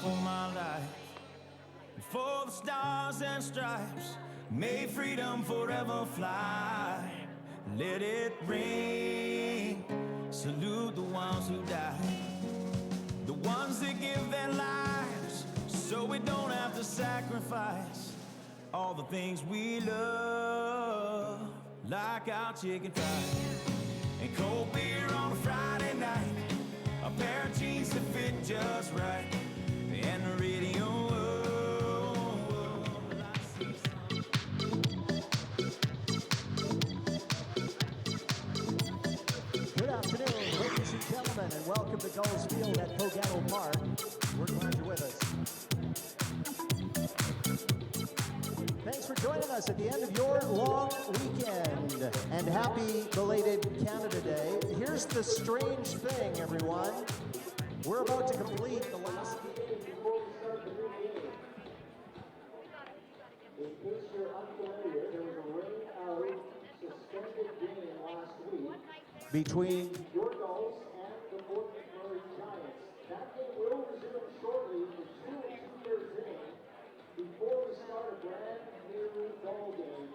for my life, and for the stars and stripes. May freedom forever fly. Let it ring. Salute the ones who died, the ones that give their lives so we don't have to sacrifice all the things we love, like our chicken fries and cold beer on a Friday night, a pair of jeans that fit just right, and the radio. Good afternoon, ladies and gentlemen, and welcome to Gulls Field at Pogattle Park. We're glad you're with us. Thanks for joining us at the end of your long weekend, and happy belated Canada Day. Here's the strange thing, everyone. We're about to complete the last game before we start the new game. In case you're unfamiliar, there was a rain-out suspended game last week between your Gulls and the Fort McMurray Giants. That game will resume shortly for 2 2/3 innings before we start a brand new ball game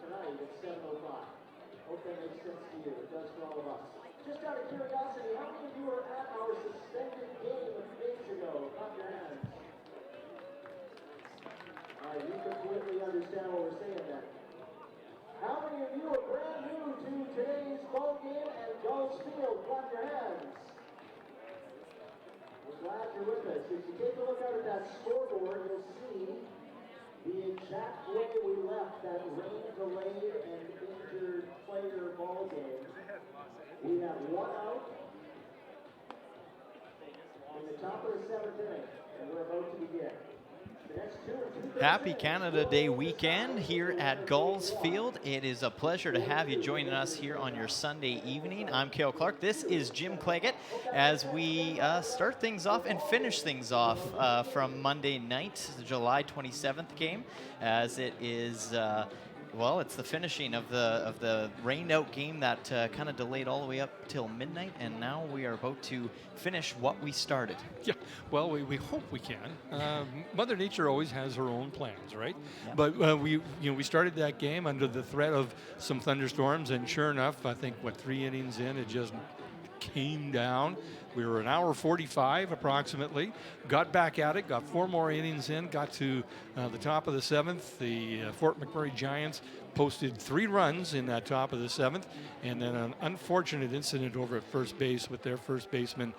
tonight at 7:05. Hope that makes sense to you. It does for all of us. Just out of curiosity, how many of you were at our suspended game a few days ago? Clap your hands. All right, you completely understand what we're saying then. How many of you are brand new to today's ball game at Gulls Field? Clap your hands. We're glad you're with us. If you take a look out at that scoreboard, you'll see the exact way we left that rain-delayed and injured player ball game. We have one out in the top of the 7th inning, and we're about to begin. Happy Canada Day weekend here at Gulls Field. It is a pleasure to have you joining us here on your Sunday evening. I'm Cale Clark. This is Jim Claggett as we start things off and finish things off from Monday night, the July 27th game, as it is well, it's the finishing of the rained-out game that kind of delayed all the way up till midnight, and now we are about to finish what we started. Yeah, well, we hope we can. Mother Nature always has her own plans, right? Yeah. But we started that game under the threat of some thunderstorms, and sure enough, I think 3 innings in, it just came down. We were an hour 45 approximately, got back at it, got 4 more innings in, got to the top of the 7th. The Fort McMurray Giants posted 3 runs in that top of the 7th, and then an unfortunate incident over at first base with their first baseman,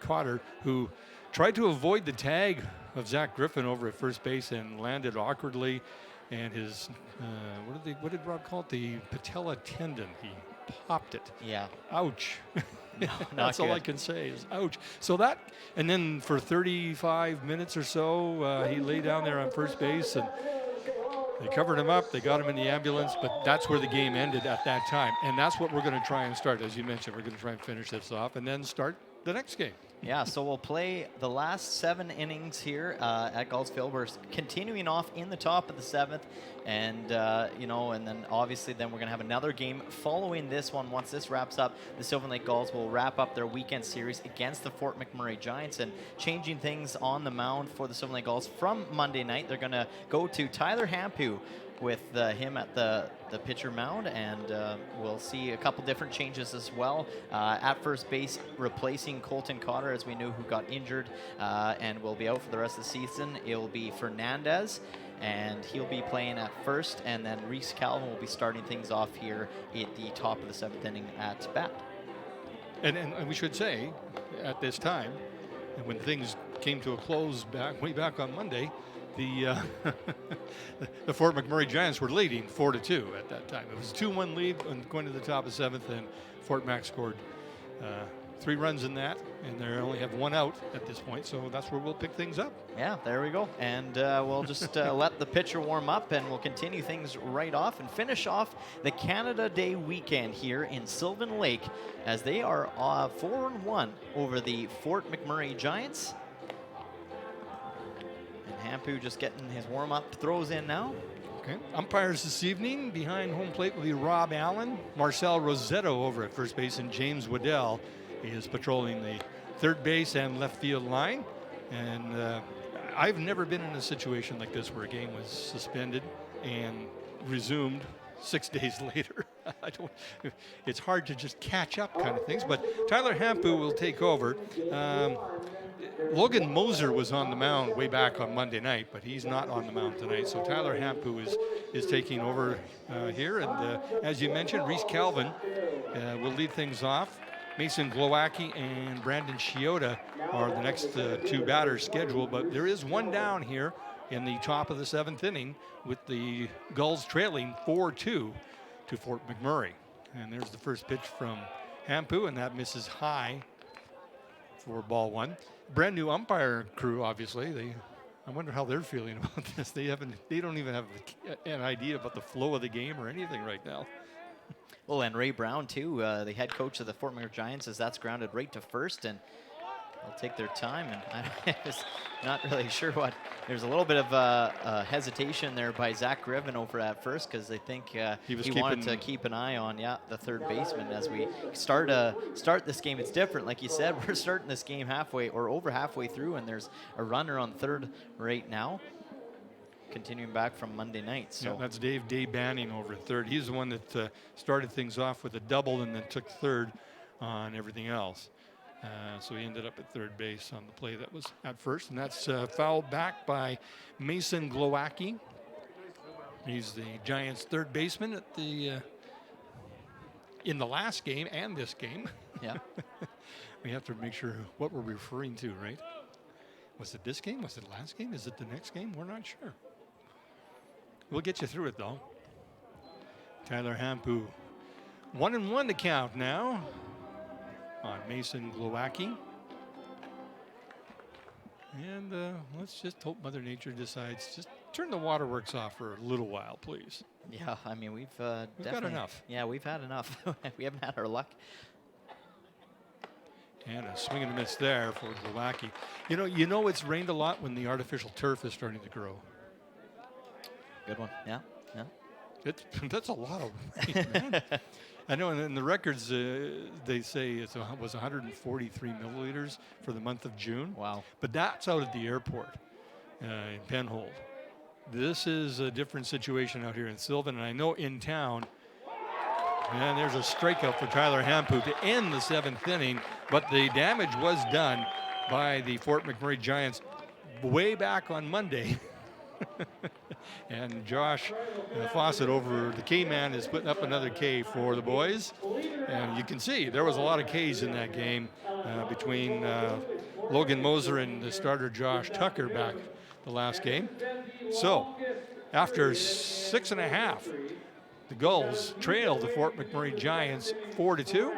Cotter, who tried to avoid the tag of Zach Griffin over at first base and landed awkwardly, and his, what did Rob call it? The patella tendon. He popped it. Yeah. Ouch. No, That's all I can say is ouch. So that, and then for 35 minutes or so, he lay down there on first base, and they covered him up. They got him in the ambulance, but that's where the game ended at that time. And that's what we're going to try and start. As you mentioned, we're going to try and finish this off and then start the next game. Yeah, so we'll play the last 7 innings here at Gulls Field. We're continuing off in the top of the 7th, and and then obviously then we're going to have another game following this one. Once this wraps up, the Sylvan Lake Gulls will wrap up their weekend series against the Fort McMurray Giants, and changing things on the mound for the Sylvan Lake Gulls from Monday night. They're going to go to Tyler Hampu with him at the pitcher mound, and we'll see a couple different changes as well. At first base, replacing Colton Cotter, as we knew, who got injured and will be out for the rest of the season. It will be Fernandez, and he'll be playing at first, and then Reese Calvin will be starting things off here at the top of the 7th inning at bat. And we should say, at this time, and when things came to a close way back on Monday, the Fort McMurray Giants were leading 4-2 at that time. It was a 2-1 lead and going to the top of 7th, and Fort Mac scored 3 runs in that, and they only have 1 out at this point, so that's where we'll pick things up. Yeah, there we go. And we'll just let the pitcher warm up, and we'll continue things right off and finish off the Canada Day weekend here in Sylvan Lake, as they are 4-1 over the Fort McMurray Giants. Hampu just getting his warm-up throws in now. Okay. Umpires this evening behind home plate will be Rob Allen, Marcel Rosetto over at first base, and James Waddell is patrolling the third base and left field line. And I've never been in a situation like this where a game was suspended and resumed 6 days later. I don't. It's hard to just catch up, kind of things. But Tyler Hampu will take over. Logan Moser was on the mound way back on Monday night, but he's not on the mound tonight. So Tyler Hampu is taking over here. And as you mentioned, Reese Calvin will lead things off. Mason Glowacki and Brandon Chiota are the next two batters scheduled, but there is one down here in the top of the 7th inning with the Gulls trailing 4-2 to Fort McMurray. And there's the first pitch from Hampu, and that misses high for ball 1. Brand new umpire crew, obviously. I wonder how they're feeling about this. They don't even have an idea about the flow of the game or anything right now. Well, and Ray Brown, too, the head coach of the Fort McMurray Giants, says that's grounded right to first, and they'll take their time. And I'm just not really sure what. There's a little bit of hesitation there by Zach Griven over at first, because I think he wanted to keep an eye on, the third baseman as we start this game. It's different. Like you said, we're starting this game halfway or over halfway through, and there's a runner on third right now. Continuing back from Monday night. So that's Dave Banning over at third. He's the one that started things off with a double and then took third on everything else. So he ended up at third base on the play that was at first, and that's fouled back by Mason Glowacki. He's the Giants' third baseman at in the last game and this game. Yeah. We have to make sure what we're referring to, right? Was it this game? Was it last game? Is it the next game? We're not sure. We'll get you through it, though. Tyler Hampu, 1-1 to count now on Mason Glowacki. And let's just hope Mother Nature decides just turn the waterworks off for a little while, please. Yeah, I mean, we've got enough. Yeah, we've had enough. We haven't had our luck. And a swing and a miss there for Glowacki. You know it's rained a lot when the artificial turf is starting to grow. Good one. Yeah. That's a lot of rain, man. I know, and in the records, they say it was 143 milliliters for the month of June. Wow. But that's out at the airport in Penhold. This is a different situation out here in Sylvan, and I know in town, and there's a strikeout for Tyler Hampu to end the 7th inning, but the damage was done by the Fort McMurray Giants way back on Monday. And Josh Fawcett over the K-Man is putting up another K for the boys. And you can see there was a lot of Ks in that game between Logan Moser and the starter Josh Tucker back the last game. So after 6.5, the Gulls trail the Fort McMurray Giants 4-2.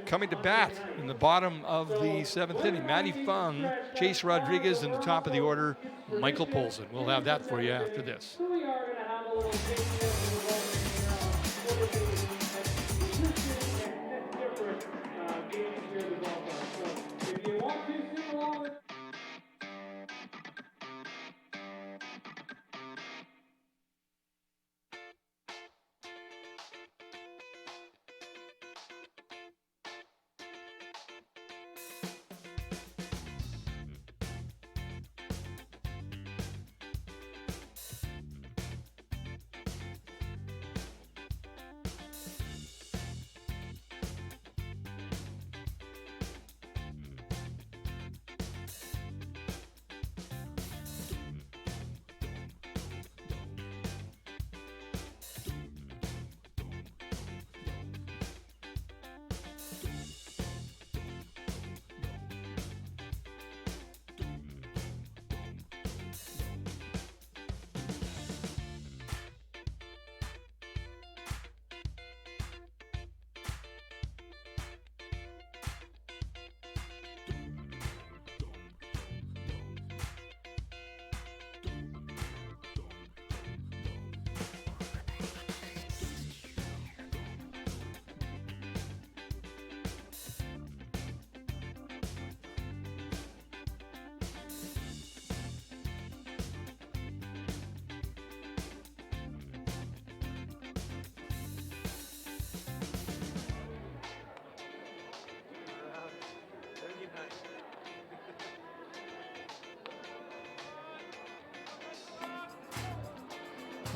Coming to bat in the bottom of the 7th inning, Matty Fung, Chase Rodriguez, in the top of the order, Michael Polson. We'll have that for you after this.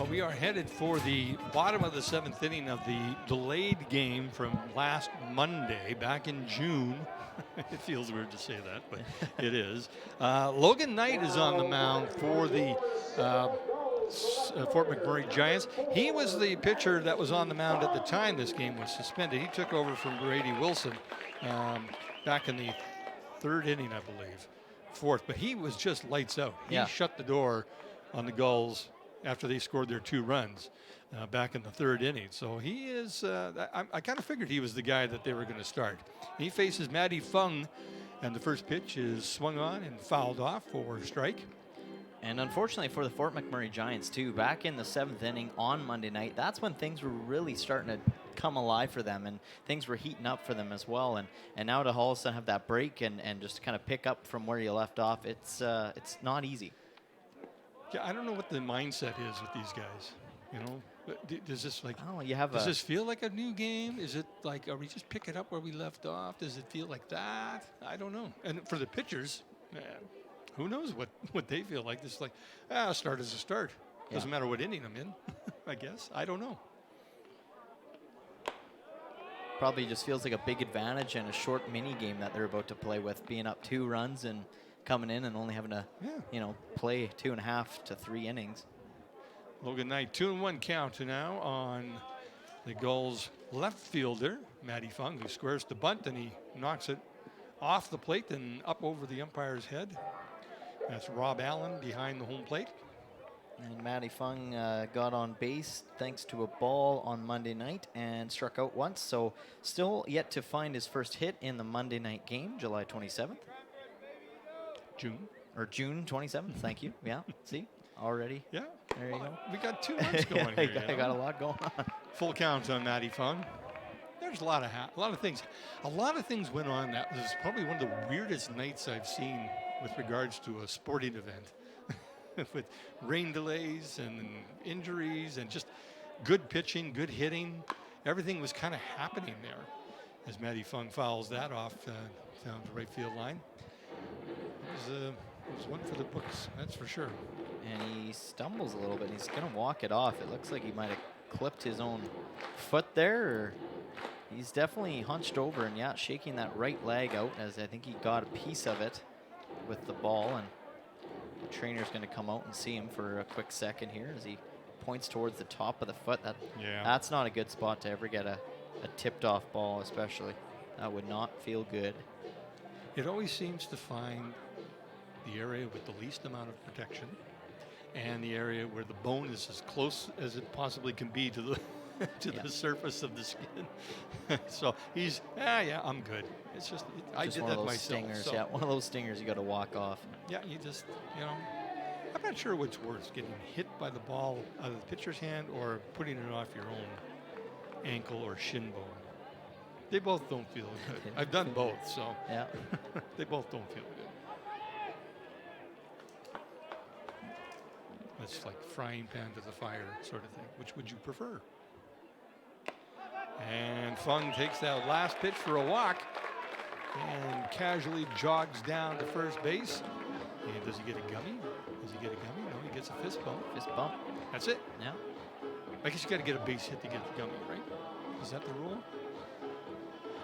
Well, we are headed for the bottom of the 7th inning of the delayed game from last Monday, back in June. It feels weird to say that, but it is. Logan Knight is on the mound for the Fort McMurray Giants. He was the pitcher that was on the mound at the time this game was suspended. He took over from Brady Wilson back in the 3rd inning, I believe, 4th. But he was just lights out. He shut the door on the Gulls after they scored their 2 runs back in the 3rd inning. So he is, I kind of figured he was the guy that they were going to start. He faces Matty Fung, and the first pitch is swung on and fouled off for a strike. And unfortunately for the Fort McMurray Giants, too, back in the 7th inning on Monday night, that's when things were really starting to come alive for them, and things were heating up for them as well. And now to all of a sudden have that break and just kind of pick up from where you left off, it's not easy. Yeah, I don't know what the mindset is with these guys. You know, does this does this feel like a new game? Is it like, are we just picking up where we left off? Does it feel like that? I don't know. And for the pitchers, who knows what they feel like? This is like, a start is a start. Doesn't matter what inning I'm in, I guess. I don't know. Probably just feels like a big advantage and a short mini game that they're about to play with, being up 2 runs and coming in and only having to, play 2.5 to 3 innings. Logan Knight, 2-1 count now on the Gulls' left fielder, Matty Fung, who squares the bunt, and he knocks it off the plate and up over the umpire's head. That's Rob Allen behind the home plate. And Matty Fung got on base thanks to a ball on Monday night and struck out once. So still yet to find his first hit in the Monday night game, July 27th. June 27th, thank you. Yeah, see, already. Yeah. There you go. We got 2 months going here. I got a lot going on. Full count on Matty Fung. There's a lot of things. A lot of things went on. That was probably one of the weirdest nights I've seen with regards to a sporting event. With rain delays and injuries and just good pitching, good hitting. Everything was kind of happening there as Matty Fung fouls that off down the right field line. It was one for the books, that's for sure. And he stumbles a little bit. He's going to walk it off. It looks like he might have clipped his own foot there. Or he's definitely hunched over and, shaking that right leg out, as I think he got a piece of it with the ball. And the trainer's going to come out and see him for a quick second here as he points towards the top of the foot. That's not a good spot to ever get a tipped off ball, especially. That would not feel good. It always seems to find the area with the least amount of protection and the area where the bone is as close as it possibly can be to the the surface of the skin. So he's I'm good. It's just I did that myself. Stingers, so. one of those stingers you got to walk off. Yeah, you just I'm not sure what's worse, getting hit by the ball out of the pitcher's hand or putting it off your own ankle or shin bone. They both don't feel good. I've done both, so they both don't feel good. It's like frying pan to the fire sort of thing. Which would you prefer? And Fung takes that last pitch for a walk and casually jogs down to first base. And does he get a gummy? No, he gets a fist bump. Fist bump. That's it. Yeah. I guess you got to get a base hit to get the gummy, right? Is that the rule?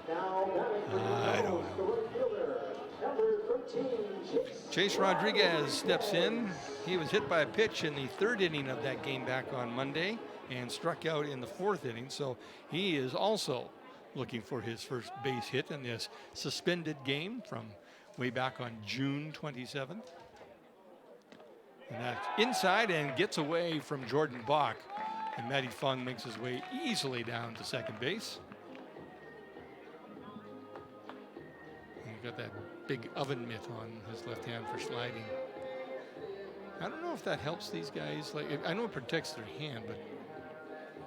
I don't know. Chase Rodriguez steps in. He was hit by a pitch in the 3rd inning of that game back on Monday and struck out in the 4th inning. So he is also looking for his first base hit in this suspended game from way back on June 27th. And that's inside and gets away from Jordan Bach. And Matty Fung makes his way easily down to second base. And got that big oven mitt on his left hand for sliding. I don't know if that helps these guys. Like, I know it protects their hand, but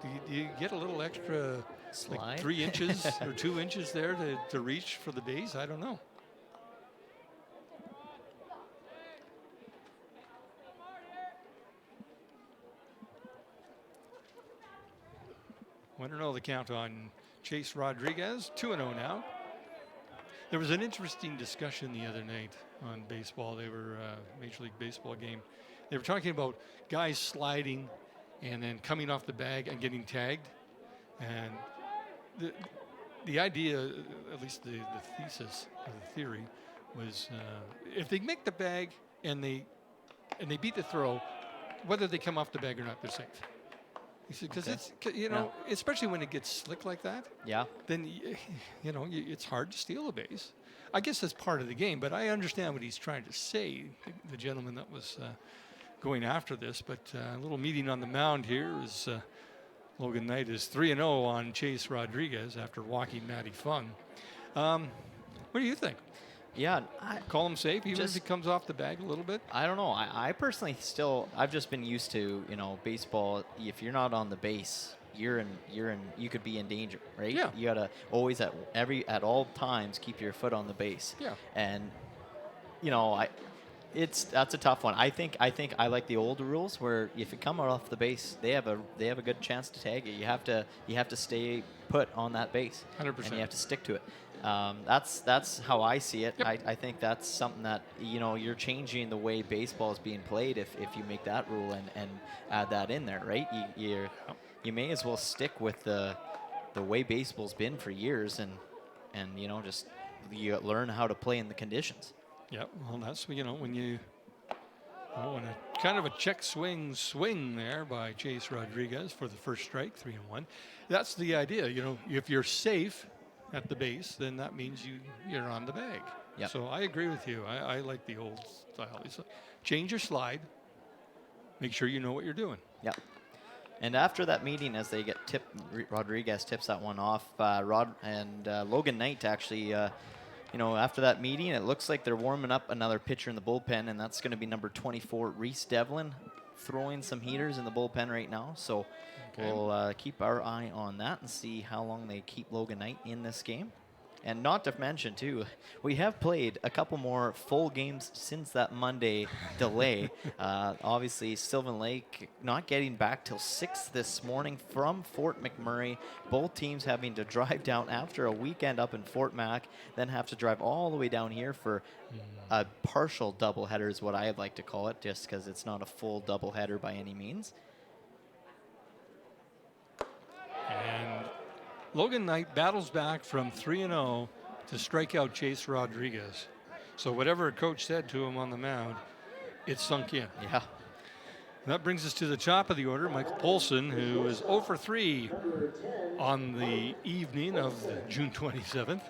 do you get a little extra, like 3 inches or 2 inches there to reach for the base? I don't know. I don't know the count on Chase Rodriguez, 2-0 now. There was an interesting discussion the other night on baseball. They were Major League Baseball game. They were talking about guys sliding and then coming off the bag and getting tagged. And the idea, at least the thesis or the theory, was if they make the bag and they beat the throw, whether they come off the bag or not, they're safe. He said, because it's, especially when it gets slick like that, then, it's hard to steal a base. I guess that's part of the game, but I understand what he's trying to say, the gentleman that was going after this. But a little meeting on the mound here is Logan Knight is 3-0 on Chase Rodriguez after walking Matty Fung. What do you think? Yeah. Call him safe, even if he comes off the bag a little bit? I don't know. I personally I've just been used to, baseball. If you're not on the base, you could be in danger, right? Yeah. You gotta always at all times keep your foot on the base. Yeah. And, that's a tough one. I think I like the old rules where if you come off the base, they have a good chance to tag you. You have to stay put on that base. 100%. And you have to stick to it. That's how I see it. Yep. I think that's something that you're changing the way baseball is being played if you make that rule and add that in there, right? You may as well stick with the way baseball's been for years and just you learn how to play in the conditions. Yeah, well, that's when you when a kind of a check swing there by Chase Rodriguez for the first strike, 3-1. That's the idea. If you're safe at the base, then that means you're on the bag. Yep. So I agree with you. I like the old style. Change your slide. Make sure you know what you're doing. Yep. And after that meeting, as they get tipped, Rodriguez tips that one off. Logan Knight actually, after that meeting, it looks like they're warming up another pitcher in the bullpen, and that's going to be number 24, Reese Devlin, throwing some heaters in the bullpen right now. So we'll keep our eye on that and see how long they keep Logan Knight in this game. And not to mention, too, we have played a couple more full games since that Monday delay. Obviously, Sylvan Lake not getting back till 6 this morning from Fort McMurray. Both teams having to drive down after a weekend up in Fort Mac, then have to drive all the way down here for a partial doubleheader is what I'd like to call it, just because it's not a full doubleheader by any means. And Logan Knight battles back from 3-0 to strike out Chase Rodriguez. So whatever a coach said to him on the mound, it sunk in. Yeah. That brings us to the top of the order, Michael Polson, who is 0 for 3 on the evening of June 27th.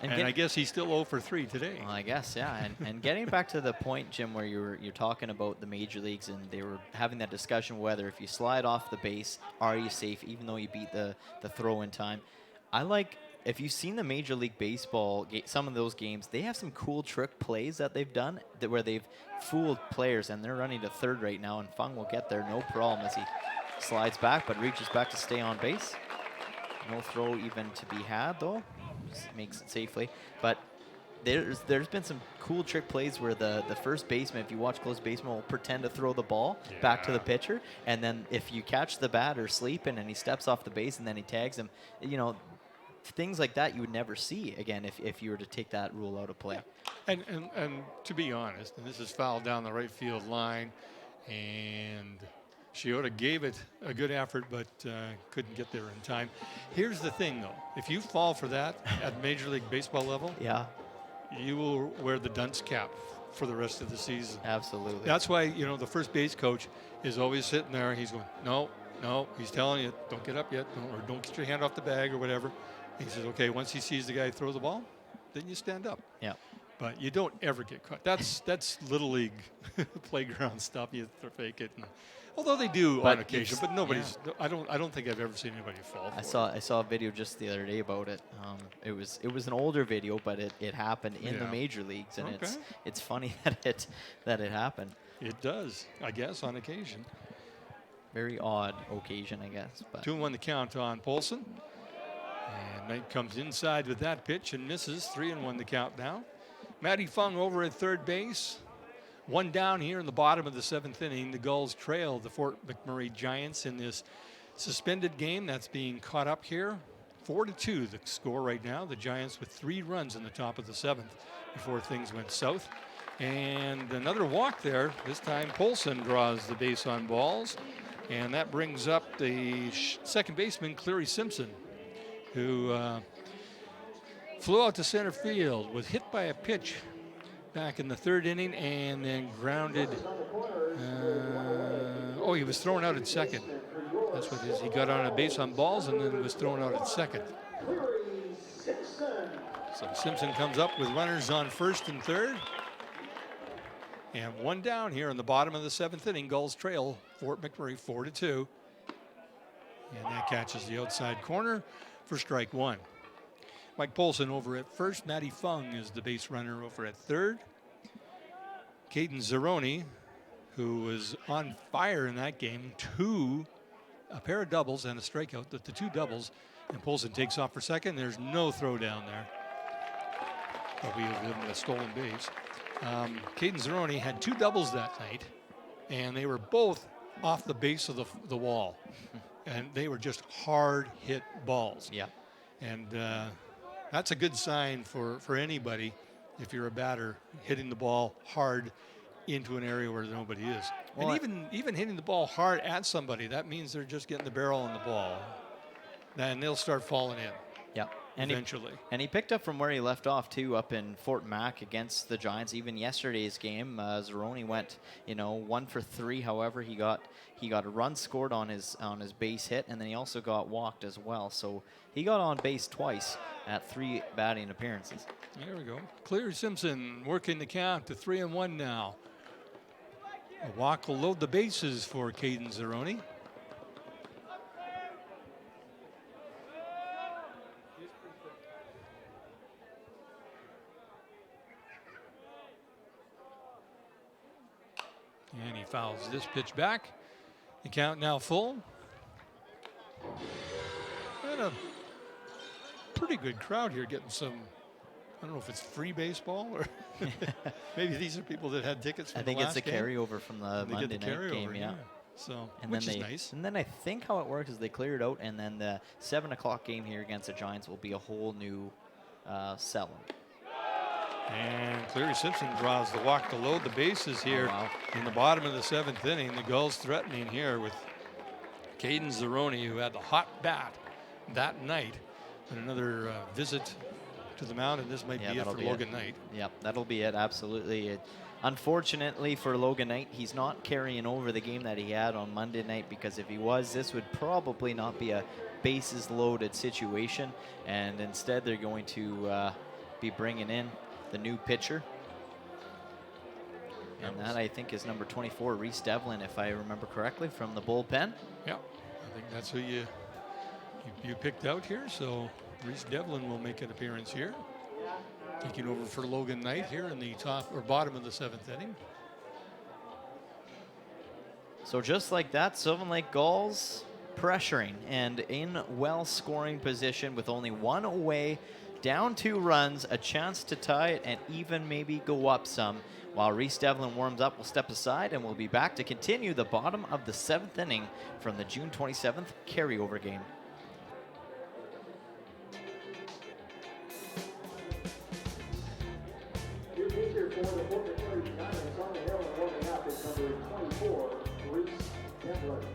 And I guess he's still 0 for 3 today. Well, I guess, yeah. And getting back to the point, Jim, where you're talking about the major leagues and they were having that discussion whether if you slide off the base, are you safe even though you beat the throw in time. If you've seen the Major League Baseball, some of those games, they have some cool trick plays that they've done where they've fooled players, and they're running to third right now, and Fung will get there no problem as he slides back but reaches back to stay on base. No throw even to be had, though. Makes it safely. But there's been some cool trick plays where the first baseman, if you watch close baseman, will pretend to throw the ball back to the pitcher, and then if you catch the batter sleeping and he steps off the base and then he tags him, things like that you would never see again if you were to take that rule out of play. And to be honest, and this is fouled down the right field line, and Chiota gave it a good effort, but couldn't get there in time. Here's the thing, though. If you fall for that at Major League Baseball level, you will wear the dunce cap for the rest of the season. Absolutely. That's why, the first base coach is always sitting there. He's going, no. He's telling you, don't get up yet, or don't get your hand off the bag or whatever. He says, okay, once he sees the guy throw the ball, then you stand up. Yeah. But you don't ever get caught. That's Little League playground stuff. You fake it. Although they do on occasion, but nobody's. Yeah. I don't think I've ever seen anybody fall for it. I saw a video just the other day about it. It was an older video, but it happened in the major leagues, and it's funny that it happened. It does, I guess, on occasion. Very odd occasion, I guess. But 2-1 the count on Polson, and Knight comes inside with that pitch and misses. 3-1 the count now. Matty Fung over at third base. One down here in the bottom of the 7th inning. The Gulls trail the Fort McMurray Giants in this suspended game that's being caught up here. 4-2 the score right now. The Giants with 3 runs in the top of the 7th before things went south. And another walk there. This time Polson draws the base on balls. And that brings up the second baseman, Cleary Simpson, who flew out to center field, was hit by a pitch back in the third inning, and then grounded. He was thrown out at second. That's what it is. He got on a base on balls and then was thrown out at second. So Simpson comes up with runners on first and third. And one down here in the bottom of the seventh inning. Gulls trail Fort McMurray 4-2. And that catches the outside corner for strike one. Mike Polson over at first. Matty Fung is the base runner over at third. Caden Zeroni, who was on fire in that game, a pair of doubles and a strikeout, the two doubles, and Polson takes off for second. There's no throw down there. But we have given a stolen base. Caden Zeroni had two doubles that night, and they were both off the base of the wall. And they were just hard hit balls. Yeah. And that's a good sign for anybody if you're a batter hitting the ball hard into an area where nobody is. Well, and even hitting the ball hard at somebody, that means they're just getting the barrel on the ball. Then they'll start falling in. Yeah. Eventually. He picked up from where he left off too, up in Fort Mac against the Giants. Even yesterday's game, Zeroni went, 1 for 3. However, he got a run scored on his base hit, and then he also got walked as well. So he got on base twice at 3 batting appearances. There we go. Cleary Simpson working the count to 3-1 now. A walk will load the bases for Caden Zeroni. And he fouls this pitch back. The count now full. And a pretty good crowd here getting some, I don't know if it's free baseball or maybe these are people that had tickets from the last game. I think it's a carryover from the Monday night game, yeah. So, and which is nice. And then I think how it works is they clear it out, and then the 7 o'clock game here against the Giants will be a whole new selling. And Cleary Simpson draws the walk to load the bases here in the bottom of the 7th inning. The Gulls threatening here with Caden Zeroni, who had the hot bat that night. And another visit to the mound, and this might be it for Logan Knight. Yep, that'll be it, absolutely. Unfortunately for Logan Knight, he's not carrying over the game that he had on Monday night, because if he was, this would probably not be a bases loaded situation. And instead, they're going to be bringing in the new pitcher. And that, I think, is number 24, Reese Devlin, if I remember correctly, from the bullpen. Yeah, I think that's who you picked out here. So Reese Devlin will make an appearance here, taking over for Logan Knight here in the top or bottom of the 7th inning. So just like that, Sylvan Lake Gulls pressuring and in well-scoring position with only one away, down 2 runs, a chance to tie it and even maybe go up some. While Reese Devlin warms up, we'll step aside and we'll be back to continue the bottom of the 7th inning from the June 27th carryover game. New pitcher for the Fort McMurray Giants on the hill and warming up is number 24, Reese Devlin.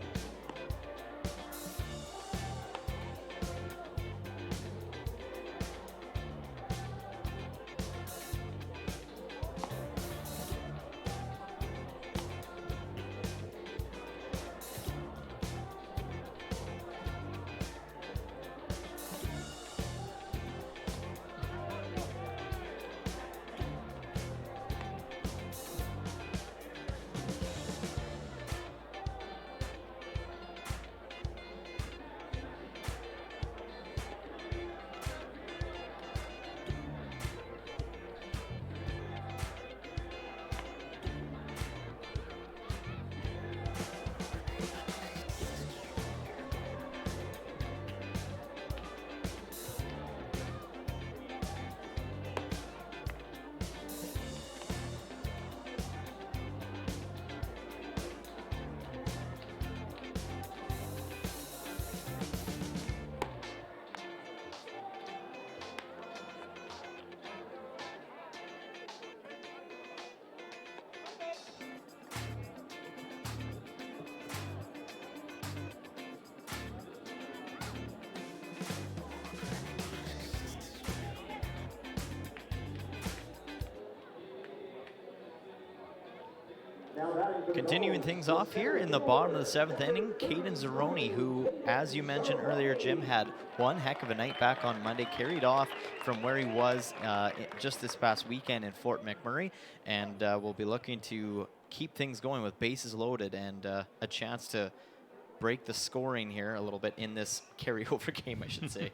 Continuing things off here in the bottom of the 7th inning, Caden Zeroni, who, as you mentioned earlier, Jim, had one heck of a night back on Monday, carried off from where he was just this past weekend in Fort McMurray, and will be looking to keep things going with bases loaded and a chance to break the scoring here a little bit in this carryover game, I should say.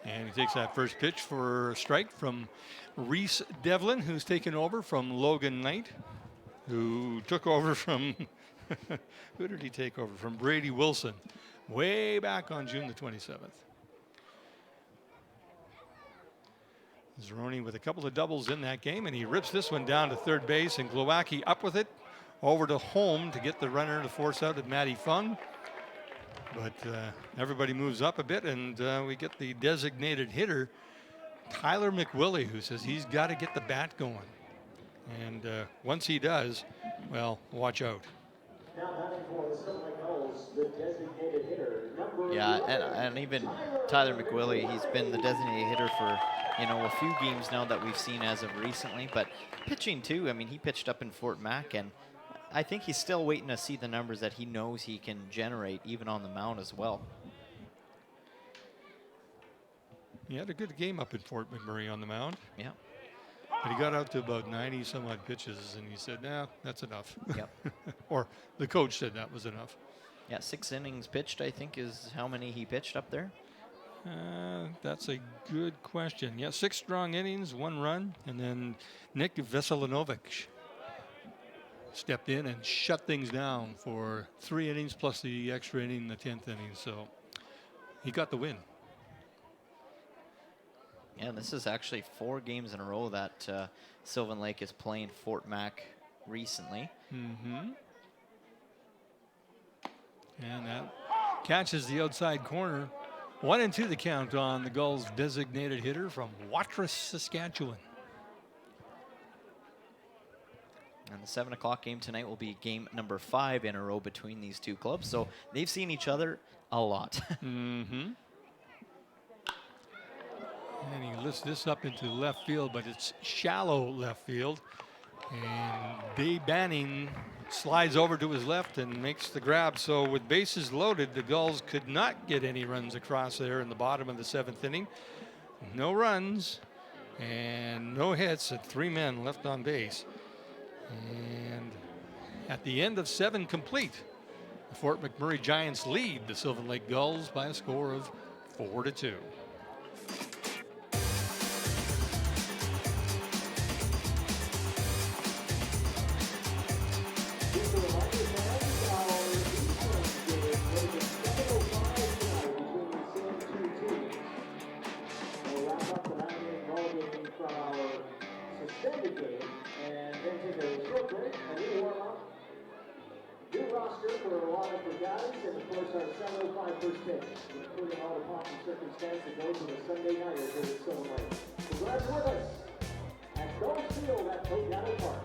And he takes that first pitch for a strike from Reese Devlin, who's taken over from Logan Knight, who took over from, who did he take over from? Brady Wilson, way back on June the 27th. Zeroni with a couple of doubles in that game, and he rips this one down to third base, and Glowacki up with it over to home to get the runner to force out at Matty Fung. But everybody moves up a bit, and we get the designated hitter, Tyler McWillie, who says he's got to get the bat going. And once he does, well, watch out. Now batting for the Silver Lake Gulls, the designated hitter, number Yeah, and even Tyler McWillie, he's been the designated hitter for, you know, a few games now that we've seen as of recently. But pitching too, I mean, he pitched up in Fort Mac, and I think he's still waiting to see the numbers that he knows he can generate even on the mound as well. He had a good game up in Fort McMurray on the mound. Yeah. But he got out to about 90 some odd pitches, and he said, nah, that's enough. Yep. Or the coach said that was enough. Yeah, 6 innings pitched, I think, is how many he pitched up there. That's a good question. Yeah, 6 strong innings, 1 run, and then Nick Veselinovic stepped in and shut things down for 3 innings plus the extra inning in the 10th inning. So he got the win. Yeah, this is actually 4 games in a row that Sylvan Lake is playing Fort Mac recently. Mm-hmm. And that catches the outside corner. 1-2 the count on the Gulls' designated hitter from Watrous, Saskatchewan. And the 7 o'clock game tonight will be game number 5 in a row between these two clubs. So they've seen each other a lot. Mm-hmm. And he lifts this up into left field, but it's shallow left field. And Dave Banning slides over to his left and makes the grab. So with bases loaded, the Gulls could not get any runs across there in the bottom of the 7th inning. No runs and no hits, and 3 men left on base. And at the end of 7 complete, the Fort McMurray Giants lead the Sylvan Lake Gulls by a score of 4-2. First pitch, including all the pomp and circumstance that goes with a Sunday nighter here at Silver Lake. So glad you're with us at Gulls Field at Togano Park.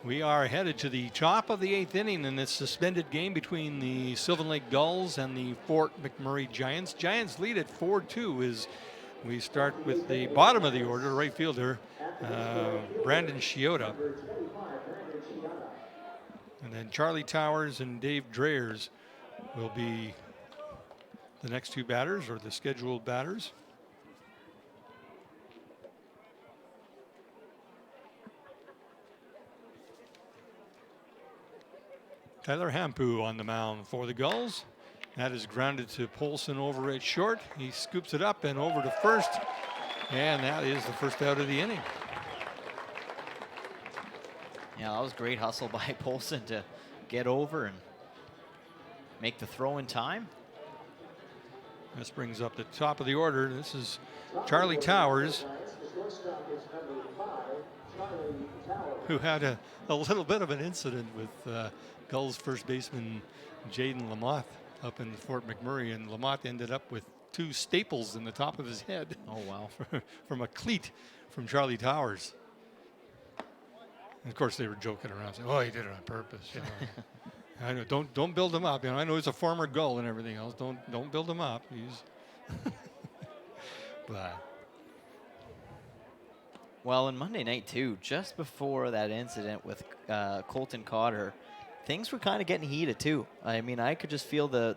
We are headed to the top of the 8th inning in this suspended game between the Sylvan Lake Gulls and the Fort McMurray Giants. Giants lead at 4-2 as we start with the bottom of the order, right fielder, Brandon Chiota. And then Charlie Towers and Dave Dreyers will be the next 2 batters, or the scheduled batters. Tyler Hampu on the mound for the Gulls. That is grounded to Polson over at short. He scoops it up and over to first. And that is the first out of the inning. Yeah, that was great hustle by Polson to get over and make the throw in time. This brings up the top of the order. This is Charlie Towers, who had a little bit of an incident with Gulls first baseman Jaden Lamotte up in Fort McMurray, and Lamotte ended up with 2 staples in the top of his head. Oh, wow. From a cleat from Charlie Towers. And of course, they were joking around, saying, "Oh, he did it on purpose." You know. I know. Don't build him up. You know, I know he's a former Gull and everything else. Don't build him up. He's. But. Well, on Monday night too, just before that incident with Colton Cotter, things were kind of getting heated too. I mean, I could just feel the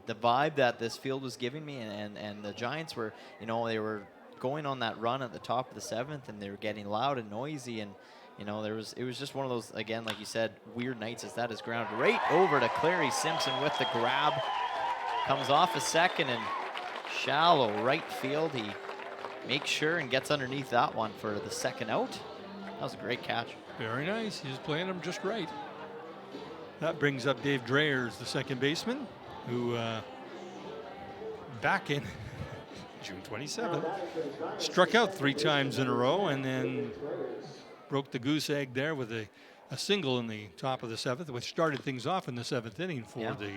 vibe that this field was giving me, and the Giants were, you know, they were going on that run at the top of the 7th, and they were getting loud and noisy, and you know, it was just one of those, again, like you said, weird nights. As that is grounded right over to Clary Simpson with the grab, comes off a second and shallow right field. He makes sure and gets underneath that one for the second out. That was a great catch. Very nice. He's playing him just right. That brings up Dave Dreyers, the second baseman, who back in June 27th struck out 3 times in a row and then broke the goose egg there with a single in the top of the 7th, which started things off in the 7th inning for the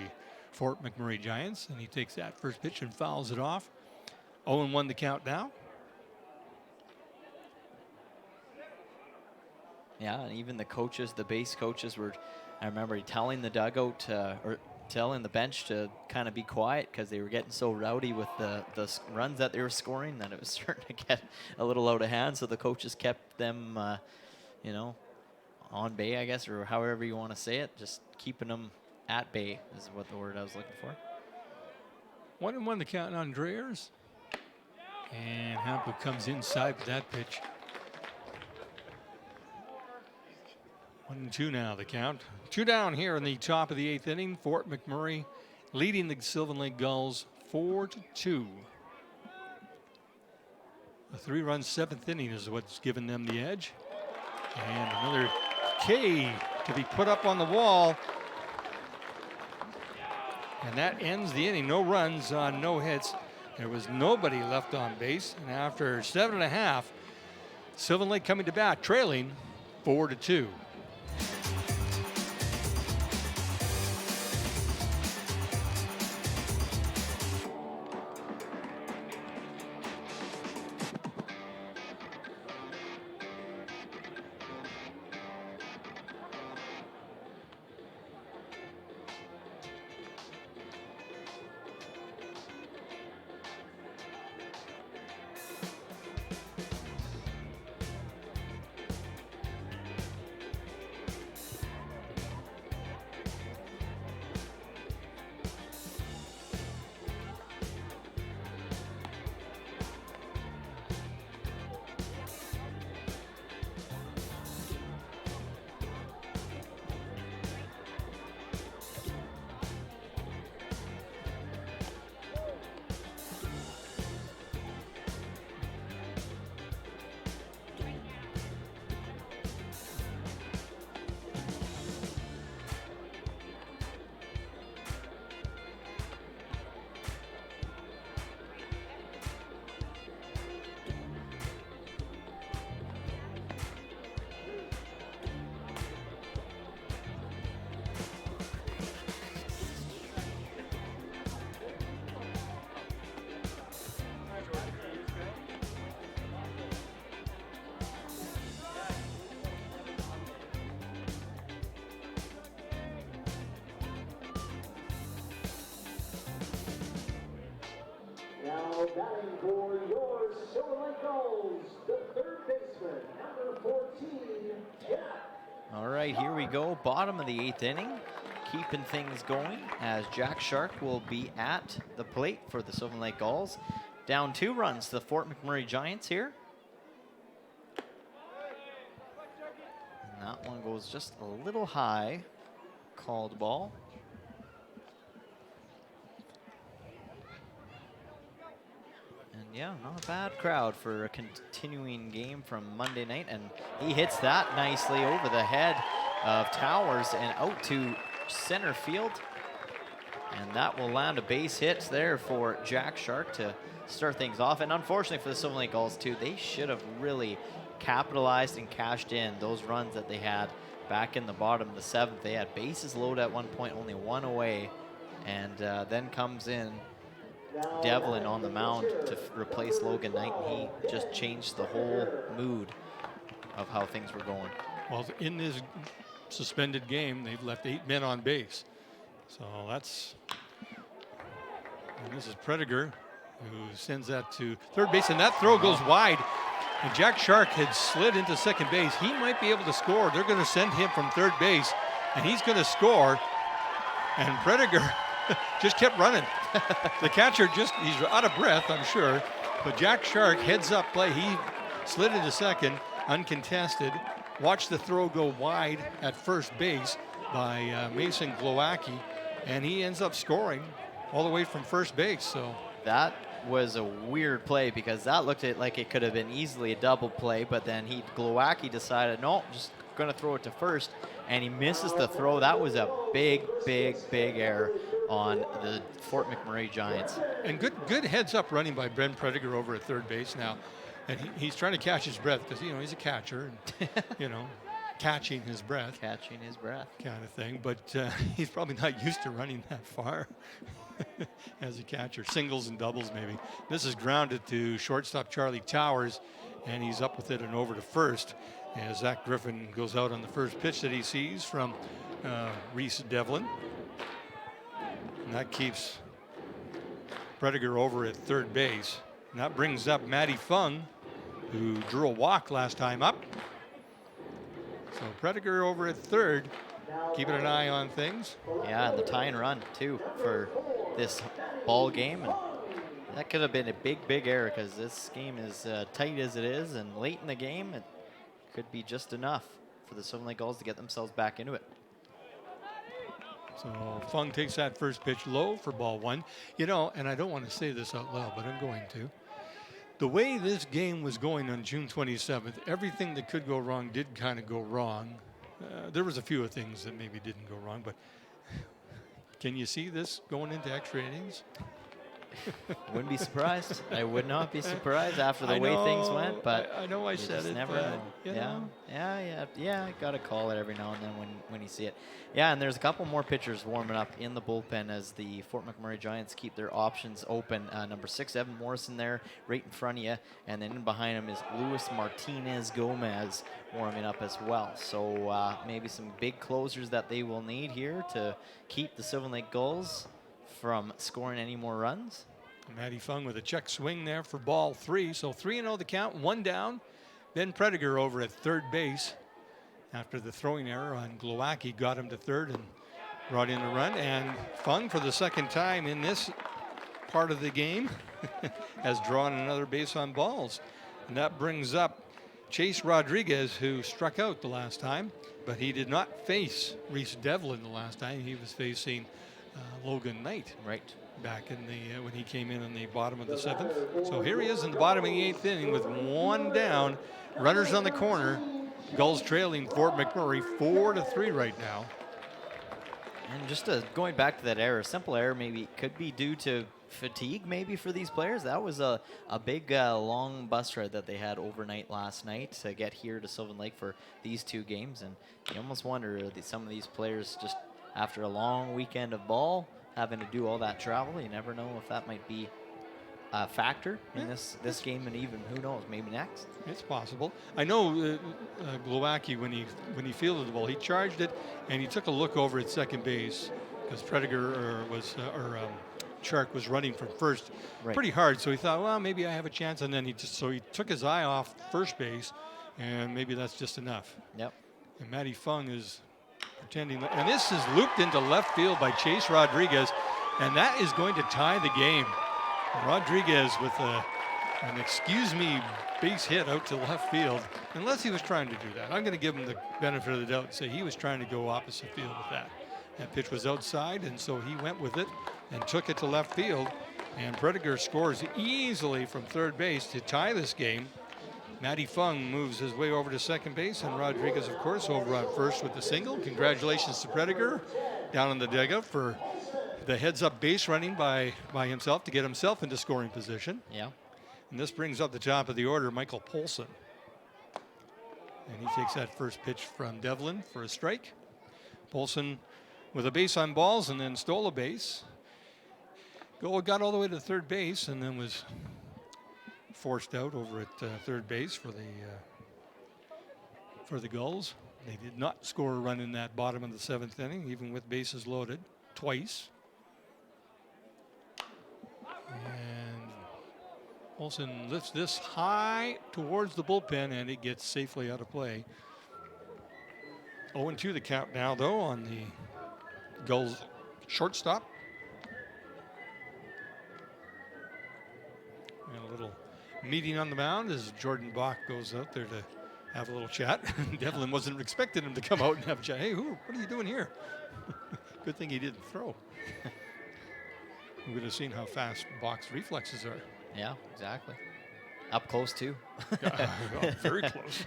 Fort McMurray Giants. And he takes that first pitch and fouls it off. 0-1 the count now. Yeah, and even the coaches, the base coaches were, I remember telling the dugout or telling the bench to kind of be quiet because they were getting so rowdy with the runs that they were scoring that it was starting to get a little out of hand. So the coaches kept them, you know, on bay, I guess, or however you want to say it, just keeping them at bay is what the word I was looking for. 1-1 the count on Dreyers. And Hampu comes inside with that pitch. 1-2 now the count. 2 down here in the top of the 8th inning. Fort McMurray leading the Sylvan Lake Gulls 4-2. The 3-run 7th inning is what's given them the edge. And another K to be put up on the wall. And that ends the inning. No runs on no hits. There was nobody left on base. And after 7.5, Sylvan Lake coming to bat, trailing 4-2. Now batting for your Silver Lake Gulls, the third baseman, number 14, Jack. All right, here we go. Bottom of the 8th inning. Keeping things going as Jack Shark will be at the plate for the Sylvan Lake Gulls. Down 2 runs to the Fort McMurray Giants here. And that one goes just a little high. called ball. And yeah, not a bad crowd for a continuing game from Monday night. And he hits that nicely over the head of Towers and out to center field. And that will land a base hit there for Jack Shark to start things off. And unfortunately for the Silver Lake Gulls too, they should have really capitalized and cashed in those runs that they had back in the bottom of the 7th. They had bases loaded at one point, only one away. And then comes in Devlin on the mound to replace Logan Knight, and he just changed the whole mood of how things were going. Well, in this suspended game, they've left 8 men on base. So that's, and this is Prediger who sends that to third base, and that throw goes wide. And Jack Shark had slid into second base. He might be able to score. They're going to send him from third base, and he's going to score. And Prediger just kept running. The catcher he's out of breath, I'm sure. But Jack Shark heads up play. He slid into second, uncontested. Watched the throw go wide at first base by Mason Glowacki, and he ends up scoring all the way from first base. So that was a weird play because that looked like it could have been easily a double play, but then Glowacki decided, no, just going to throw it to first, and he misses the throw. That was a big error on the Fort McMurray Giants. And good heads up running by Ben Prediger over at third base now. And he's trying to catch his breath because, he's a catcher and, catching his breath. Catching his breath. Kind of thing. But he's probably not used to running that far as a catcher. Singles and doubles maybe. This is grounded to shortstop Charlie Towers, and he's up with it and over to first as Zach Griffin goes out on the first pitch that he sees from Reese Devlin. And that keeps Prediger over at third base. And that brings up Matty Fung, who drew a walk last time up. So Prediger over at third, keeping an eye on things. Yeah, and the tie and run too for this ball game. And that could have been a big error because this game is tight as it is, and late in the game it could be just enough for the Silver Lake Gulls to get themselves back into it. So Fung takes that first pitch low for ball one. And I don't want to say this out loud, but I'm going to. The way this game was going on June 27th, everything that could go wrong did kind of go wrong. There was a few of things that maybe didn't go wrong, but can you see this going into extra innings? Wouldn't be surprised. I would not be surprised after the way things went, but I know I said it. Never but, know. Yeah. Got to call it every now and then when you see it. Yeah, and there's a couple more pitchers warming up in the bullpen as the Fort McMurray Giants keep their options open. Number 6, Evan Morrison there, right in front of you, and then in behind him is Luis Martinez Gomez warming up as well. So maybe some big closers that they will need here to keep the Silver Lake Gulls from scoring any more runs. Matty Fung with a check swing there for ball 3. So 3-0 the count, 1 down. Ben Prediger over at third base after the throwing error on Glowacki got him to third and brought in a run. And Fung for the second time in this part of the game has drawn another base on balls. And that brings up Chase Rodriguez, who struck out the last time, but he did not face Reese Devlin the last time. He was facing Logan Knight. Right. Back in the when he came in the bottom of the 7th. So here he is in the bottom of the 8th inning with 1 down. Runners on the corner. Gulls trailing Fort McMurray 4-3 right now. And just going back to that error, simple error maybe could be due to fatigue maybe for these players. That was a big long bus ride that they had overnight last night to get here to Sylvan Lake for these 2 games. And you almost wonder some of these players just after a long weekend of ball having to do all that travel. You never know if that might be a factor in this game, and even who knows, maybe next. It's possible. I know Glowacki, when he fielded the ball, he charged it and he took a look over at second base because Prediger Shark was running from first pretty hard. So he thought, well, maybe I have a chance, and then he took his eye off first base, and maybe that's just enough. Yep. And Matty Fung is pretending, and this is looped into left field by Chase Rodriguez, and that is going to tie the game. Rodriguez with an excuse me base hit out to left field, unless he was trying to do that. I'm going to give him the benefit of the doubt and say he was trying to go opposite field with that. That pitch was outside, and so he went with it and took it to left field. And Prediger scores easily from third base to tie this game. Matty Fung moves his way over to second base, and Rodriguez, of course, over on first with the single. Congratulations to Prediger down in the dugout for the heads-up base running by himself to get himself into scoring position. Yeah. And this brings up the top of the order Michael Polson. And he takes that first pitch from Devlin for a strike. Polson with a base on balls and then stole a base. Got all the way to third base and then was forced out over at third base for the Gulls. They did not score a run in that bottom of the seventh inning, even with bases loaded twice. And Olsen lifts this high towards the bullpen, and it gets safely out of play. 0-2 the count now, though, on the Gulls shortstop. And a little meeting on the mound as Jordan Bach goes out there to have a little chat. Devlin wasn't expecting him to come out and have a chat. Hey, what are you doing here? Good thing he didn't throw. We would have seen how fast Bach's reflexes are. Yeah, exactly. Up close, too. Very close.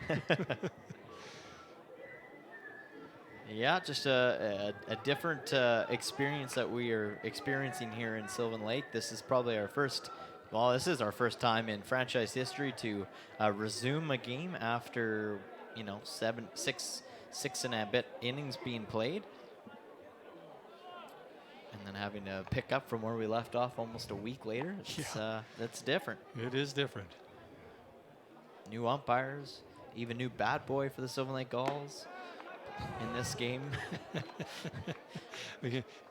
Yeah, just a different experience that we are experiencing here in Sylvan Lake. This is probably our first, this is our first time in franchise history to resume a game after, six and a bit innings being played. And then having to pick up from where we left off almost a week later. That's different. It is different. New umpires, even new bat boy for the Sylvan Lake Gulls in this game.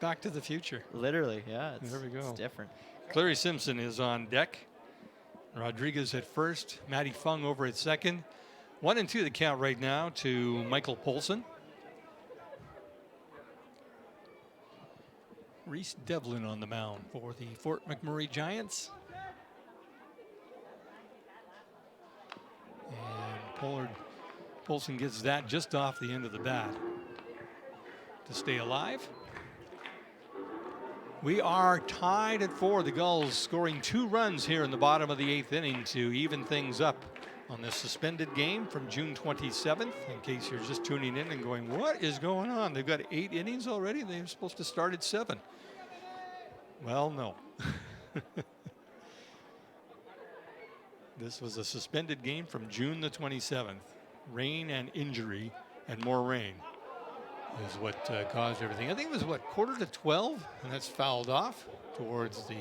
Back to the future. Literally, yeah. There we go. It's different. Clary Simpson is on deck. Rodriguez at first. Matty Fung over at second. 1-2 the count right now to Michael Polson. Reese Devlin on the mound for the Fort McMurray Giants. And Polson gets that just off the end of the bat to stay alive. We are tied at 4. The Gulls scoring 2 runs here in the bottom of the 8th inning to even things up on this suspended game from June 27th. In case you're just tuning in and going, what is going on? They've got 8 innings already. They're supposed to start at 7. Well, no. This was a suspended game from June the 27th. Rain and injury and more rain is what caused everything. I think it was, quarter to 12? And that's fouled off towards the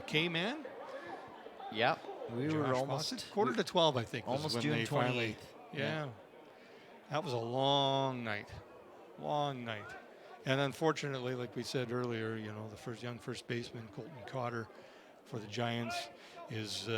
K-man. Yeah, we Josh were almost... Fawcett. Quarter to 12, I think, almost was when June they 28th. finally... Yeah. That was a long night. Long night. And unfortunately, like we said earlier, the young first baseman, Colton Cotter, for the Giants is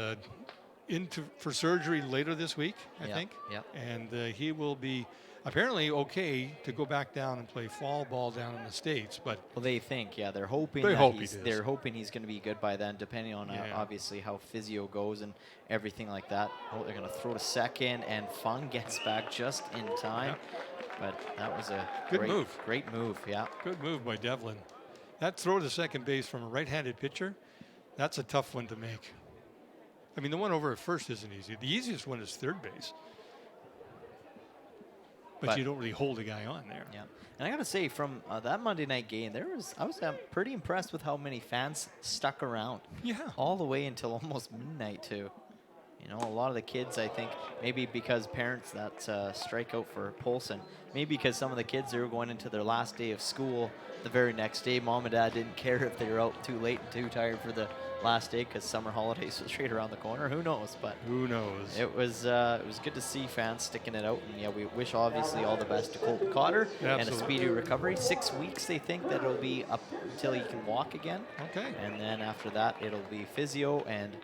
for surgery later this week, I think. Yeah. And he will be apparently okay to go back down and play fall ball down in the States. But they think, they're hoping they're hoping he's going to be good by then, depending on obviously how physio goes and everything like that. Oh, they're going to throw to second, and Fung gets back just in time. Yeah. But that was a Great move, yeah. Good move by Devlin. That throw to second base from a right-handed pitcher, that's a tough one to make. I mean, the one over at first isn't easy. The easiest one is third base. But you don't really hold a guy on there. Yeah, and I got to say, from that Monday night game, I was pretty impressed with how many fans stuck around. Yeah. All the way until almost midnight, too. A lot of the kids, I think, maybe because parents that strikeout for Polson, maybe because some of the kids, they were going into their last day of school the very next day. Mom and dad didn't care if they were out too late and too tired for the last day because summer holidays was right around the corner. Who knows? But who knows? It was good to see fans sticking it out. And we wish obviously all the best to Colton Cotter and a speedy recovery. 6 weeks they think that it'll be up until he can walk again. Okay. And then after that it'll be physio and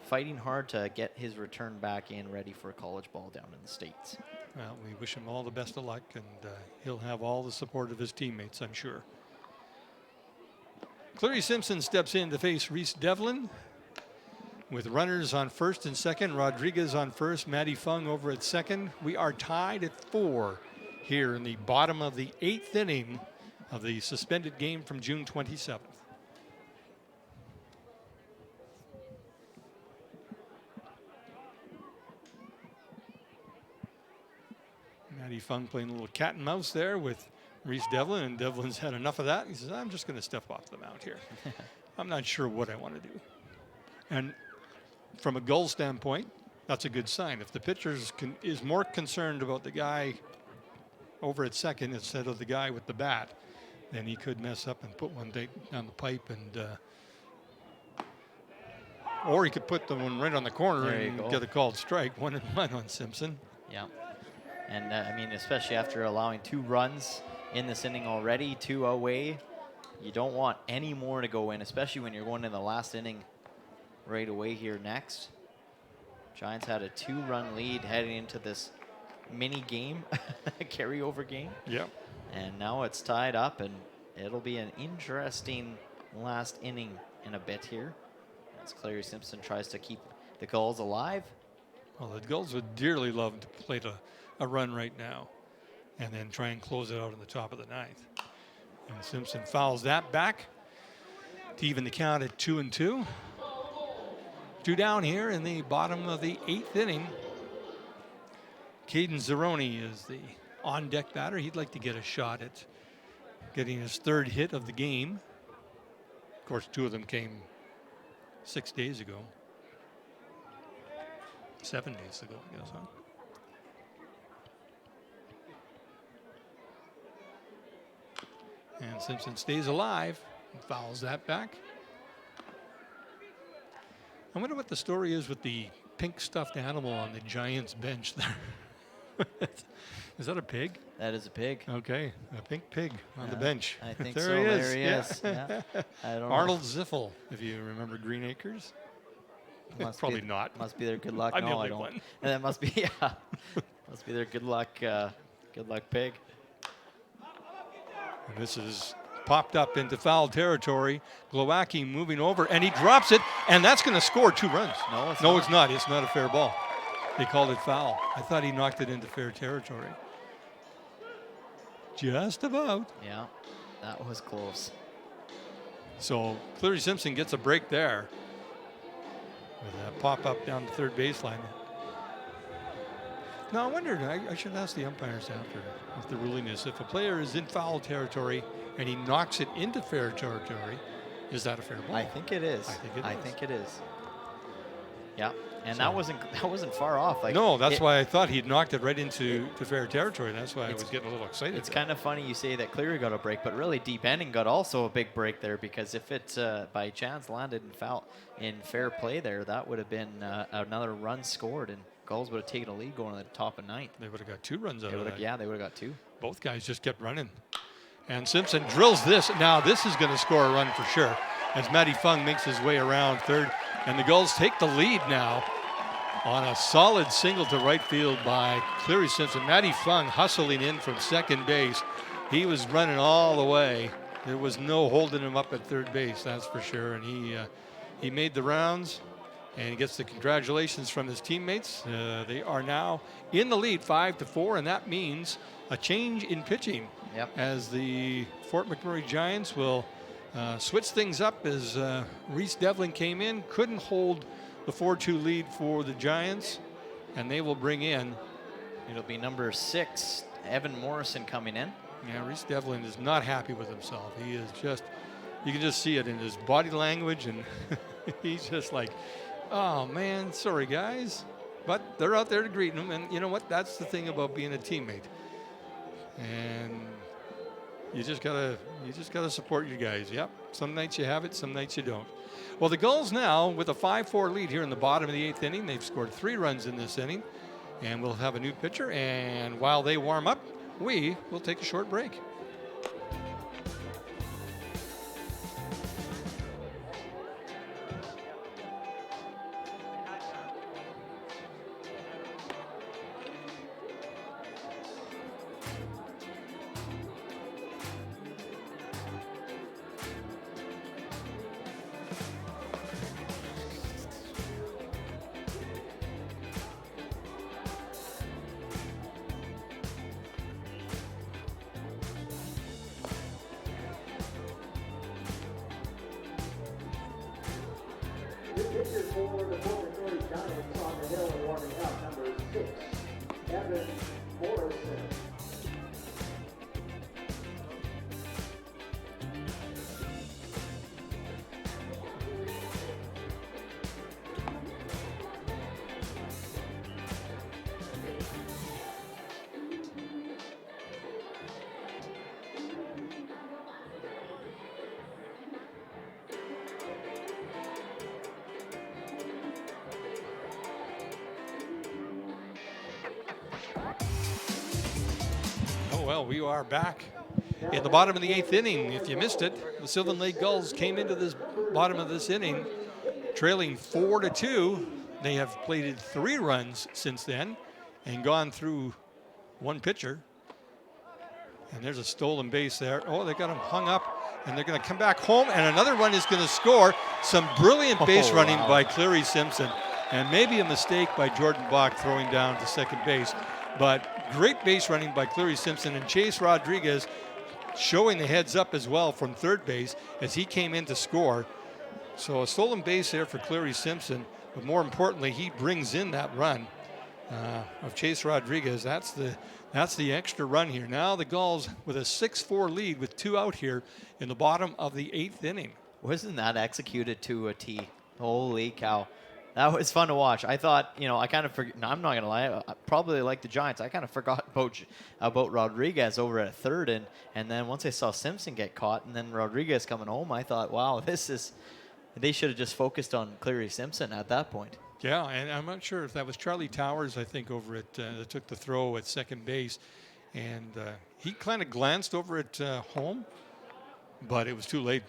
fighting hard to get his return back in ready for college ball down in the States. Well, we wish him all the best of luck, and he'll have all the support of his teammates, I'm sure. Clary Simpson steps in to face Reese Devlin. With runners on first and second, Rodriguez on first, Matty Fung over at second. We are tied at 4 here in the bottom of the 8th inning of the suspended game from June 27th. Matty Fung playing a little cat and mouse there with Reese Devlin, and Devlin's had enough of that. He says, I'm just going to step off the mound here. I'm not sure what I want to do. And from a goal standpoint, that's a good sign. If the pitcher is more concerned about the guy over at second instead of the guy with the bat, then he could mess up and put one down the pipe, and or he could put the one right on the corner and get a called strike. 1-1 on Simpson. Yeah. And I mean, especially after allowing 2 runs in this inning already, 2 away, you don't want any more to go in, especially when you're going in the last inning right away here next. Giants had a 2-run lead heading into this mini game, carryover game. Yep. And now it's tied up, and it'll be an interesting last inning in a bit here as Clary Simpson tries to keep the Gulls alive. Well, the Gulls would dearly love to play a run right now and then try and close it out in the top of the 9th. And Simpson fouls that back to even the count at 2-2. 2 down here in the bottom of the 8th inning. Caden Zeroni is the on-deck batter. He'd like to get a shot at getting his 3rd hit of the game. Of course, 2 of them came 6 days ago. 7 days ago, I guess, huh? And Simpson stays alive and fouls that back. I wonder what the story is with the pink stuffed animal on the Giants bench there. Is that a pig? That is a pig. Okay, a pink pig on the bench. I think there so. He is. There he is. Yeah. I don't Arnold Ziffel, if you remember Green Acres. Probably not. Must be their good luck. I'm the No, only I don't. one. And that must be must be their good luck pig. And this is popped up into foul territory. Glowacki moving over, and he drops it, and that's going to score 2 runs. No, it's not. It's not a fair ball. They called it foul. I thought he knocked it into fair territory. Just about. Yeah, that was close. So Cleary Simpson gets a break there with a pop up down the 3rd baseline. Now, I wondered, I should ask the umpires after what the ruling is. If a player is in foul territory and he knocks it into fair territory, is that a fair ball? I think it is. I think it is. Yeah, and so, that wasn't far off. Like, no, that's why I thought he'd knocked it right into fair territory. That's why I was getting a little excited. It's kind of funny you say that Cleary got a break, but really Deep Ending got also a big break there, because if it by chance landed in fair play there, that would have been another run scored, and Gulls would have taken a lead going to the top of 9th. They would have got 2 runs out of that. Yeah, they would have got 2. Both guys just kept running. And Simpson drills this. Now this is going to score a run for sure, as Matty Fung makes his way around 3rd. And the Gulls take the lead now on a solid single to right field by Cleary Simpson. Matty Fung hustling in from second base. He was running all the way. There was no holding him up at 3rd base, that's for sure. And he made the rounds, and he gets the congratulations from his teammates. They are now in the lead 5-4, and that means a change in pitching. Yep. As the Fort McMurray Giants will switch things up, as Reese Devlin came in, couldn't hold the 4-2 lead for the Giants, and they will bring in. It'll be number 6, Evan Morrison, coming in. Yeah, Reese Devlin is not happy with himself. He is just, you can just see it in his body language, and he's just like, oh man, sorry guys. But they're out there to greet him, and you know what? That's the thing about being a teammate. And you just gotta support your guys. Yep. Some nights you have it, some nights you don't. Well, the Gulls now with a 5-4 lead here in the bottom of the 8th inning. They've scored 3 runs in this inning, and we'll have a new pitcher. And while they warm up, we will take a short break. for the Fort McMurray Giants on the hill and warming up, number 6, Evan Morrison. Oh, well, we are back in the bottom of the 8th inning. If you missed it, the Sylvan Lake Gulls came into this bottom of this inning trailing 4-2. They have plated 3 runs since then and gone through 1 pitcher. And there's a stolen base there. Oh, they got him hung up, and they're going to come back home, and another run is going to score. Some brilliant base running by Cleary Simpson, and maybe a mistake by Jordan Bach throwing down to second base. But great base running by Cleary Simpson, and Chase Rodriguez showing the heads up as well from third base as he came in to score. So a stolen base there for Cleary Simpson, but more importantly, he brings in that run of Chase Rodriguez. That's the extra run here. Now the Gulls with a 6-4 lead with 2 out here in the bottom of the 8th inning. Wasn't that executed to a T? Holy cow. That was fun to watch. I thought, I kind of forgot. No, I'm not going to lie. I probably like the Giants. I kind of forgot about Rodriguez over at third. And then once I saw Simpson get caught and then Rodriguez coming home, I thought, wow, they should have just focused on Cleary Simpson at that point. Yeah, and I'm not sure if that was Charlie Towers, I think, over at that took the throw at second base. And he kind of glanced over at home, but it was too late.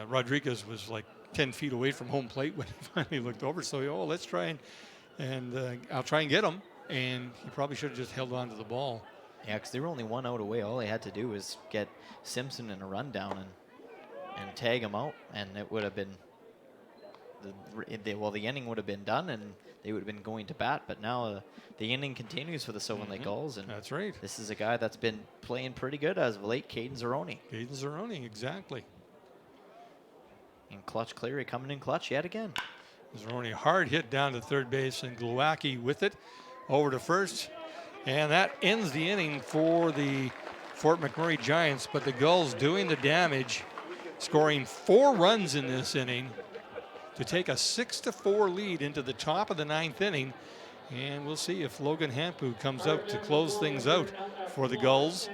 Rodriguez was like 10 feet away from home plate when he finally looked over. So, let's try and I'll try and get him. And he probably should have just held on to the ball. Yeah, because they were only 1 out away. All they had to do was get Simpson in a rundown and tag him out, and it would have been the inning would have been done, and they would have been going to bat. But now the inning continues for the Sylvan Lake Gulls, and that's right. This is a guy that's been playing pretty good as of late, Caden Zeroni. Caden Zeroni, exactly. And Clutch Cleary coming in clutch yet again. Zeroni hard hit down to third base, and Glowacki with it over to first. And that ends the inning for the Fort McMurray Giants, but the Gulls doing the damage, scoring 4 runs in this inning to take a 6-4 lead into the top of the 9th inning. And we'll see if Logan Hampu comes out to close things out for the Gulls.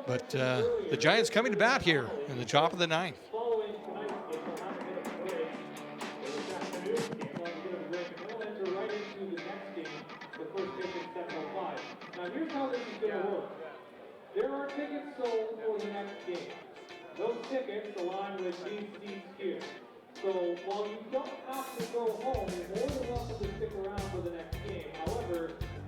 But the Giants coming to bat here in the top of the 9th. Now here's how this is going to work. There are tickets sold for the next game. Those tickets align with these seats here. So while you don't have to go home, you're more than welcome to stick around for the next game. However,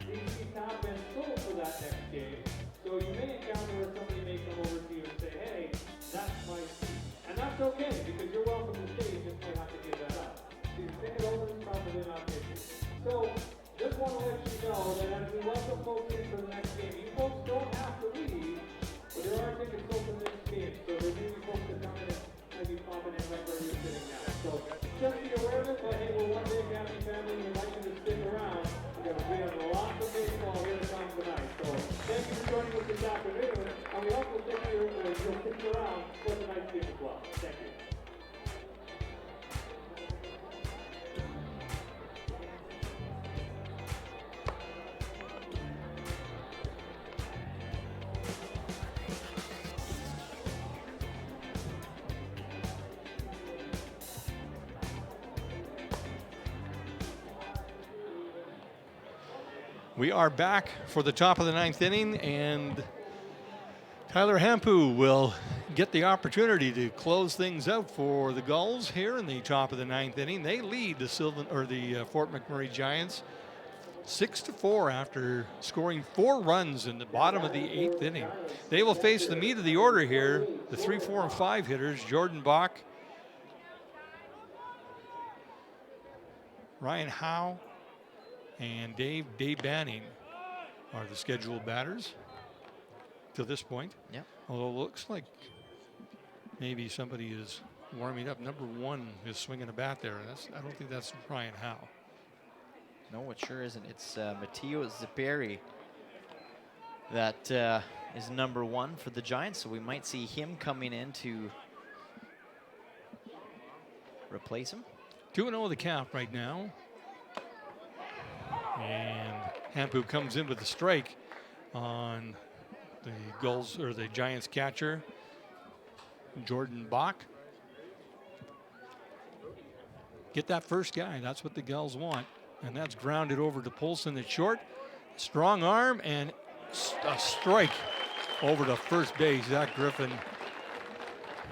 these seats have been sold for that next game. So you may encounter where somebody may come over to you and say, hey, that's my seat. And that's okay, because you're welcome to stay. You just might have to give that up. So your ticket over is probably not issued. So just want to let you know that as we welcome folks in for the next game, you folks don't have to leave, but there are tickets sold for the next game. So there may be folks that come in and maybe popping in right where you're sitting now. So just be aware of it, but hey, we're one big happy family. We'd like you to stick around because we have lots of baseball here to come tonight. So thank you for joining us this afternoon, and we hope you'll stick around for tonight's game as well. Thank you. We are back for the top of the 9th inning, and Tyler Hampu will get the opportunity to close things out for the Gulls here in the top of the 9th inning. They lead the Fort McMurray Giants 6-4 after scoring 4 runs in the bottom of the 8th inning. They will face the meat of the order here, the 3, 4, and 5 hitters, Jordan Bach, Ryan Howe, and Dave Banning are the scheduled batters to this point. Yep. Although it looks like maybe somebody is warming up. Number 1 is swinging a bat there. I don't think that's Ryan Howe. No, it sure isn't. It's Matteo Ziperi that is number 1 for the Giants, so we might see him coming in to replace him. 2-0 the count right now. And Hampu comes in with a strike on the Gulls, or the Giants catcher, Jordan Bach. Get that first guy. That's what the Gulls want. And that's grounded over to Polson at short. Strong arm and a strike over to first base. Zach Griffin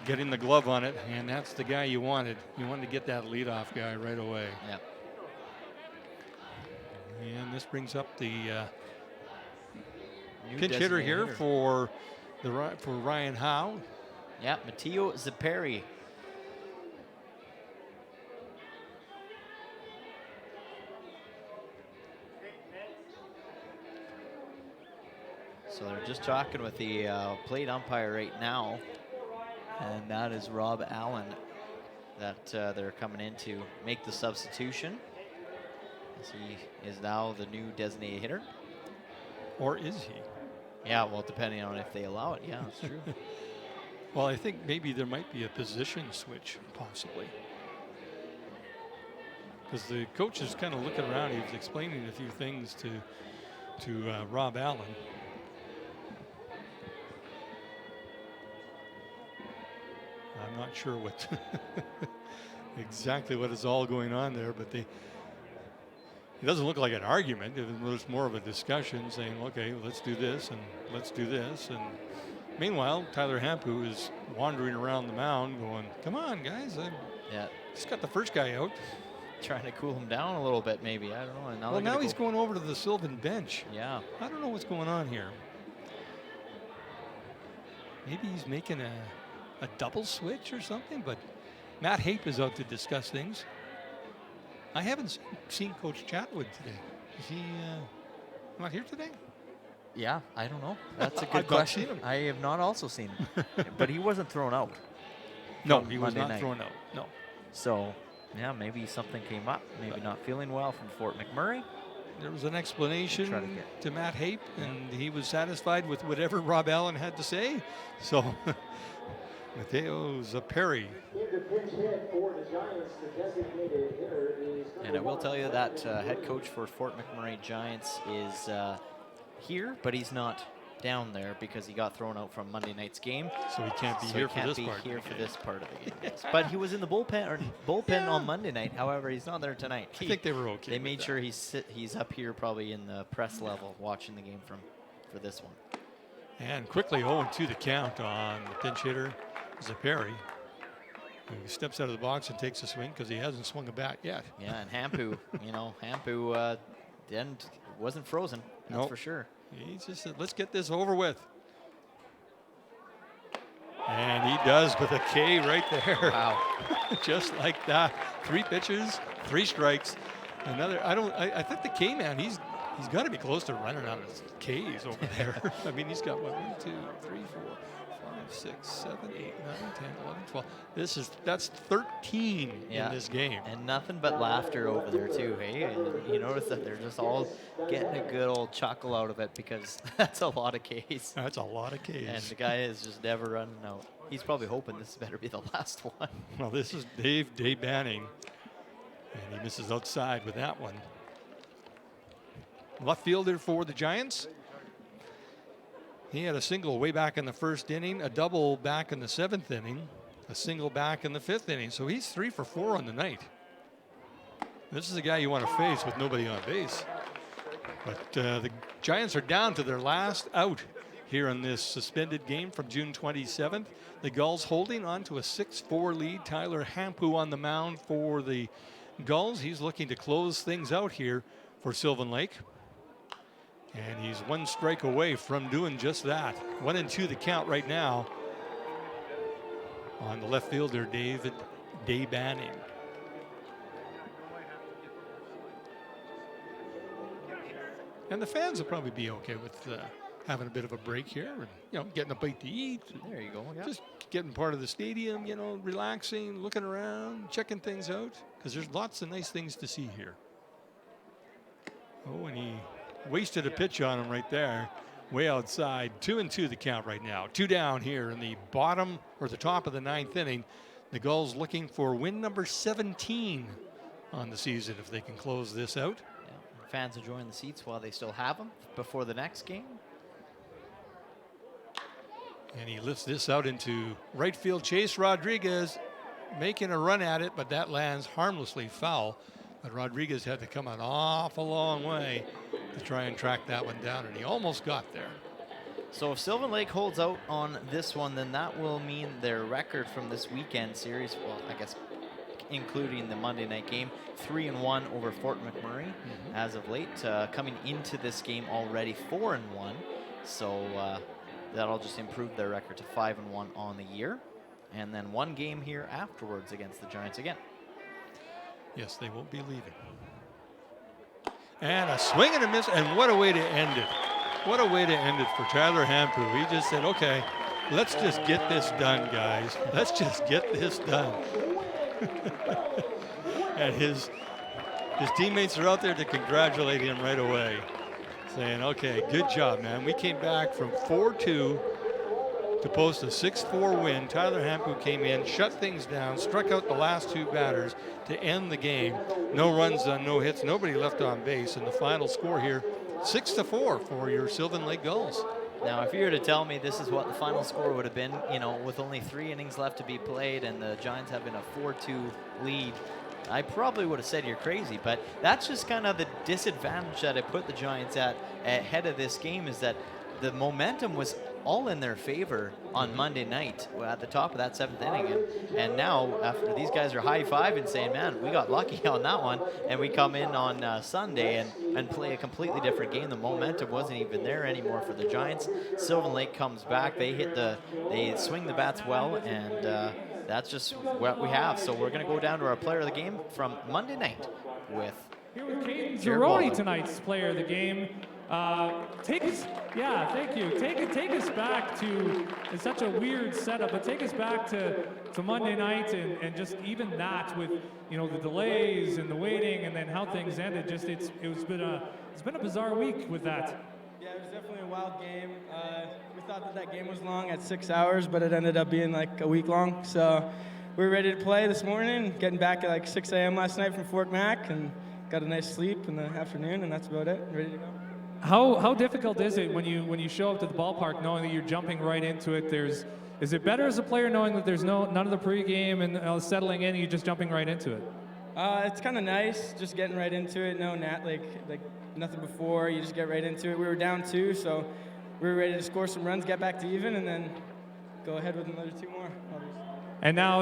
getting the glove on it, and that's the guy you wanted. You wanted to get that leadoff guy right away. Yeah. And this brings up the New pinch hitter designated here hitter. for Ryan Howe. Yeah, Matteo Ziperi. So they're just talking with the plate umpire right now, and that is Rob Allen that they're coming in to make the substitution, as he is now the new designated hitter. Or is he? Yeah, well, depending on if they allow it. Yeah, that's true. Well, I think maybe there might be a position switch, possibly. Because the coach is kind of looking around. He was explaining a few things to Rob Allen. I'm not sure what exactly what is all going on there, but it doesn't look like an argument. It was more of a discussion saying, okay, let's do this and let's do this. And meanwhile, Tyler Hampu is wandering around the mound going, come on, guys. Yeah, Just got the first guy out. trying to cool him down a little bit, maybe. I don't know. And Well, now he's going over to the Sylvan bench. Yeah. I don't know what's going on here. Maybe he's making a double switch or something, but Matt Hape is out to discuss things. I haven't seen Coach Chatwood today. Is he not here today? Yeah, I don't know. That's a I've good not question. seen him. I have not also seen him, but he wasn't thrown out. No, From he was Monday not night. thrown out. No. So, yeah, maybe something came up. Maybe not feeling well from Fort McMurray. There was an explanation Try to get- to Matt Hape, and he was satisfied with whatever Rob Allen had to say. So, Matteo Ziperi. In the pinch hit for the Giants, the designated hitter is And I will tell you that head coach for Fort McMurray Giants is here, but he's not down there because he got thrown out from Monday night's game. So he can't be So here he for can't this be part. of here the for game. this part of the game. Yes. But he was in the bullpen on Monday night. However, he's not there tonight. I think they were okay. They with made that. sure he's up here probably in the press level watching the game for this one. And quickly 0-2 the count on the pinch hitter, Ziperi, who steps out of the box and takes a swing because he hasn't swung a bat yet. Yeah, and Hampu, Hampu wasn't frozen. That's Nope. for sure. He just said, let's get this over with. And he does with a K right there. Wow. Just like that. 3 pitches, 3 strikes. I think the K man, he's got to be close to running out of Ks over there. I mean, he's got what, 1, 2, 3, 4, 5, 6, 7, 8, 9, 10, 11, 12. That's 13 Yeah. in this game. And nothing but laughter over there too. Hey, and you notice that they're just all getting a good old chuckle out of it because that's a lot of Ks. That's a lot of Ks. And the guy is just never running out. He's probably hoping this better be the last one. Well, this is Dave Banning, and he misses outside with that one. Left fielder for the Giants. He had a single way back in the first inning, a double back in the 7th inning, a single back in the 5th inning. So he's 3 for 4 on the night. This is a guy you want to face with nobody on base. But the Giants are down to their last out here in this suspended game from June 27th. The Gulls holding on to a 6-4 lead. Tyler Hampu on the mound for the Gulls. He's looking to close things out here for Sylvan Lake. And he's 1 strike away from doing just that. 1-2 the count right now on the left fielder, David Banning. And the fans will probably be okay with having a bit of a break here and, getting a bite to eat. There you go. Yeah. Just getting part of the stadium, relaxing, looking around, checking things out, because there's lots of nice things to see here. Oh, and he wasted a pitch on him right there, way outside. 2-2 the count right now. 2 down here in the bottom or the top of the 9th inning. The Gulls looking for win number 17 on the season if they can close this out. Yeah. Fans enjoying the seats while they still have them before the next game. And he lifts this out into right field. Chase Rodriguez making a run at it, but that lands harmlessly foul. But Rodriguez had to come an awful long way to try and track that one down, and he almost got there. So if Sylvan Lake holds out on this one, then that will mean their record from this weekend series, well, I guess including the Monday night game, 3-1 over Fort McMurray as of late. Coming into this game already 4-1. So that'll just improve their record to 5-1 on the year. And then one game here afterwards against the Giants again. Yes, they won't be leaving. And a swing and a miss, and what a way to end it. What a way to end it for Tyler Hampu. He just said, okay, let's just get this done, guys. Let's just get this done. And his teammates are out there to congratulate him right away, saying, okay, good job, man. We came back from 4-2 to post a 6-4 win. Tyler Hampu came in, shut things down, struck out the last 2 batters to end the game. No runs on, no hits, nobody left on base. And the final score here, 6-4 for your Sylvan Lake Gulls. Now, if you were to tell me this is what the final score would have been, with only 3 innings left to be played and the Giants having a 4-2 lead, I probably would have said you're crazy. But that's just kind of the disadvantage that I put the Giants at ahead of this game, is that the momentum was all in their favor on Monday night at the top of that 7th inning. And now, after these guys are high-fiving saying, man, we got lucky on that one, and we come in on Sunday and play a completely different game. The momentum wasn't even there anymore for the Giants. Sylvan Lake comes back. They swing the bats well, and that's just what we have. So we're going to go down to our player of the game from Monday night with Here with Caden Jared Zeroni, Baldwin. tonight's player of the game. Take us back to, it's such a weird setup, but take us back to Monday night and just even that with, the delays and the waiting and then how things ended. Just it's been a bizarre week with that. Yeah, it was definitely a wild game. We thought that game was long at 6 hours, but it ended up being like a week long. So we were ready to play this morning, getting back at like 6 a.m. last night from Fort Mac, and got a nice sleep in the afternoon, and that's about it. Ready to go. How difficult is it when you show up to the ballpark knowing that you're jumping right into it? Is it better as a player knowing that there's none of the pregame and settling in and you're just jumping right into it? It's kind of nice, just getting right into it. No, like nothing before. You just get right into it. We were down 2, so we were ready to score some runs, get back to even, and then go ahead with another 2 more. And now,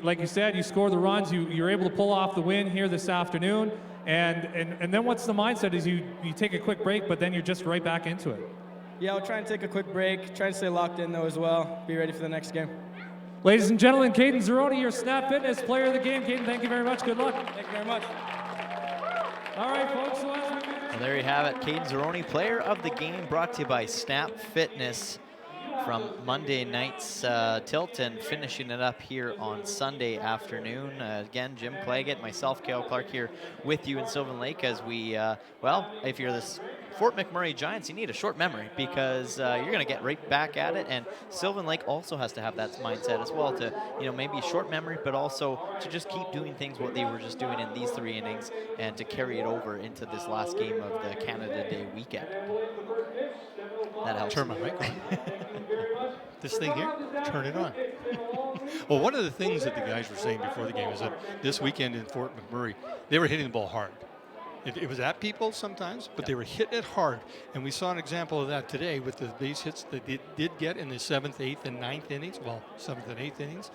like you said, you score the runs. You're able to pull off the win here this afternoon. And then what's the mindset? Is you take a quick break, but then you're just right back into it. Yeah, I'll try and take a quick break. Try to stay locked in, though, as well. Be ready for the next game. Ladies and gentlemen, Caden Zeroni, your Snap Fitness player of the game. Caden, thank you very much. Good luck. Thank you very much. All right, folks. So as we Well, there you have it. Caden Zeroni, player of the game, brought to you by Snap Fitness from Monday night's Tilton, finishing it up here on Sunday afternoon. Again, Jim Claggett, myself, Cale Clark here with you in Sylvan Lake as we, if you're this Fort McMurray Giants, you need a short memory because you're going to get right back at it. And Sylvan Lake also has to have that mindset as well to, maybe short memory, but also to just keep doing things what they were just doing in these 3 innings and to carry it over into this last game of the Canada Day weekend. That helps. Turn my mic on. This thing here, turn it on. Well, one of the things that the guys were saying before the game is that this weekend in Fort McMurray, they were hitting the ball hard. It was at people sometimes, but they were hitting it hard. And we saw an example of that today with the base hits that they did get in the 7th, 8th, and 9th innings. Well, 7th and 8th innings.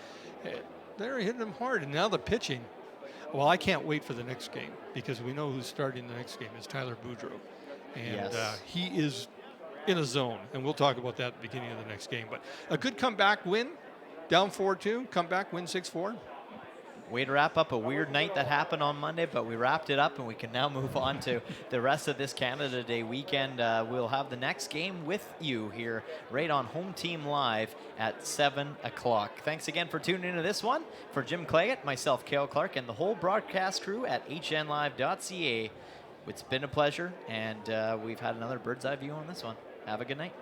They were hitting them hard. And now the pitching. Well, I can't wait for the next game because we know who's starting the next game is Tyler Boudreau. And he is in a zone. And we'll talk about that at the beginning of the next game. But a good comeback win, down 4-2, comeback, win 6-4. way to wrap up a weird night that happened on Monday, but we wrapped it up and we can now move on to the rest of this Canada Day weekend. We'll have the next game with you here right on Home Team Live at 7 o'clock. Thanks again for tuning into this one. For Jim Claggett, myself, Cale Clark, and the whole broadcast crew at hnlive.ca, it's been a pleasure, and we've had another bird's eye view on this one. Have a good night.